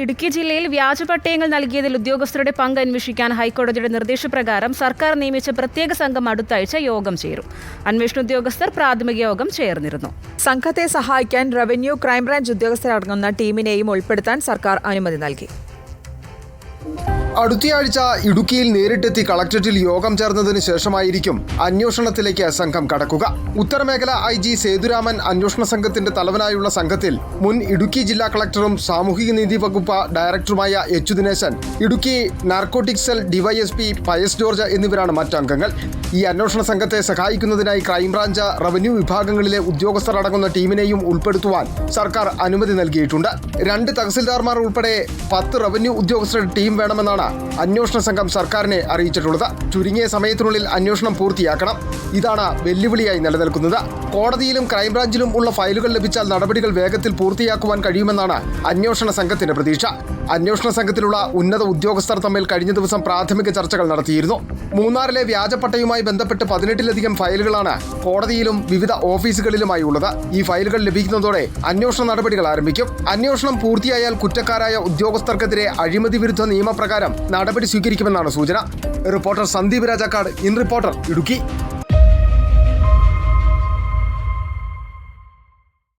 ഇടുക്കി ജില്ലയിൽ വ്യാജപട്ടയങ്ങൾ നൽകിയതിൽ ഉദ്യോഗസ്ഥരുടെ പങ്ക് അന്വേഷിക്കാൻ ഹൈക്കോടതിയുടെ നിർദ്ദേശപ്രകാരം സർക്കാർ നിയമിച്ച പ്രത്യേക സംഘം അടുത്താഴ്ച യോഗം ചേരും. അന്വേഷണ ഉദ്യോഗസ്ഥർ പ്രാഥമിക യോഗം ചേർന്നിരുന്നു. സംഘത്തെ സഹായിക്കാൻ റവന്യൂ, ക്രൈംബ്രാഞ്ച് ഉദ്യോഗസ്ഥരടങ്ങുന്ന ടീമിനെയും ഉൾപ്പെടുത്താൻ സർക്കാർ അനുമതി നൽകി. അടുത്തയാഴ്ച ഇടുക്കിയിൽ നേരിട്ടെത്തി കളക്ടറേറ്റിൽ യോഗം ചേർന്നതിന് ശേഷമായിരിക്കും അന്വേഷണത്തിലേക്ക് സംഘം കടക്കുക. ഉത്തരമേഖല IG സേതുരാമൻ അന്വേഷണ സംഘത്തിന്റെ തലവനായുള്ള സംഘത്തിൽ മുൻ ഇടുക്കി ജില്ലാ കളക്ടറും സാമൂഹികനീതി വകുപ്പ് ഡയറക്ടറുമായ H. Dineshan, Idukki narcotics cell DYSP Pius George എന്നിവരാണ് മറ്റംഗങ്ങൾ. ഈ അന്വേഷണ സംഘത്തെ സഹായിക്കുന്നതിനായി ക്രൈംബ്രാഞ്ച്, റവന്യൂ വിഭാഗങ്ങളിലെ ഉദ്യോഗസ്ഥർ അടങ്ങുന്ന ടീമിനെയും ഉൾപ്പെടുത്തുവാൻ സർക്കാർ അനുമതി നൽകിയിട്ടുണ്ട്. 2 തഹസിൽദാർമാർ ഉൾപ്പെടെ 10 റവന്യൂ ഉദ്യോഗസ്ഥരുടെ ടീം വേണമെന്നാണ് അന്വേഷണ സംഘം സർക്കാരിനെ അറിയിച്ചിട്ടുള്ളത്. ചുരുങ്ങിയ സമയത്തിനുള്ളിൽ അന്വേഷണം പൂർത്തിയാക്കണം. ഇതാണ് വെല്ലുവിളിയായി നിലനിൽക്കുന്നത്. കോടതിയിലും ക്രൈംബ്രാഞ്ചിലും ഉള്ള ഫയലുകൾ ലഭിച്ചാൽ നടപടികൾ വേഗത്തിൽ പൂർത്തിയാക്കുവാൻ കഴിയുമെന്നാണ് അന്വേഷണ സംഘത്തിന്റെ പ്രതീക്ഷ. അന്വേഷണ സംഘത്തിലുള്ള ഉന്നത ഉദ്യോഗസ്ഥർ തമ്മിൽ കഴിഞ്ഞ ദിവസം പ്രാഥമിക ചർച്ചകൾ നടത്തിയിരുന്നു. മൂന്നാറിലെ വ്യാജപ്പട്ടയുമായി ബന്ധപ്പെട്ട് 18ലധികം ഫയലുകളാണ് കോടതിയിലും വിവിധ ഓഫീസുകളിലുമായി ഉള്ളത്. ഈ ഫയലുകൾ ലഭിക്കുന്നതോടെ അന്വേഷണ നടപടികൾ ആരംഭിക്കും. അന്വേഷണം പൂർത്തിയായാൽ കുറ്റക്കാരായ ഉദ്യോഗസ്ഥർക്കെതിരെ അഴിമതി വിരുദ്ധ നിയമപ്രകാരം നടപടി സ്വീകരിക്കുമെന്നാണ് സൂചന. Reporter Sandeep Rajakkad, in reporter, Idukki.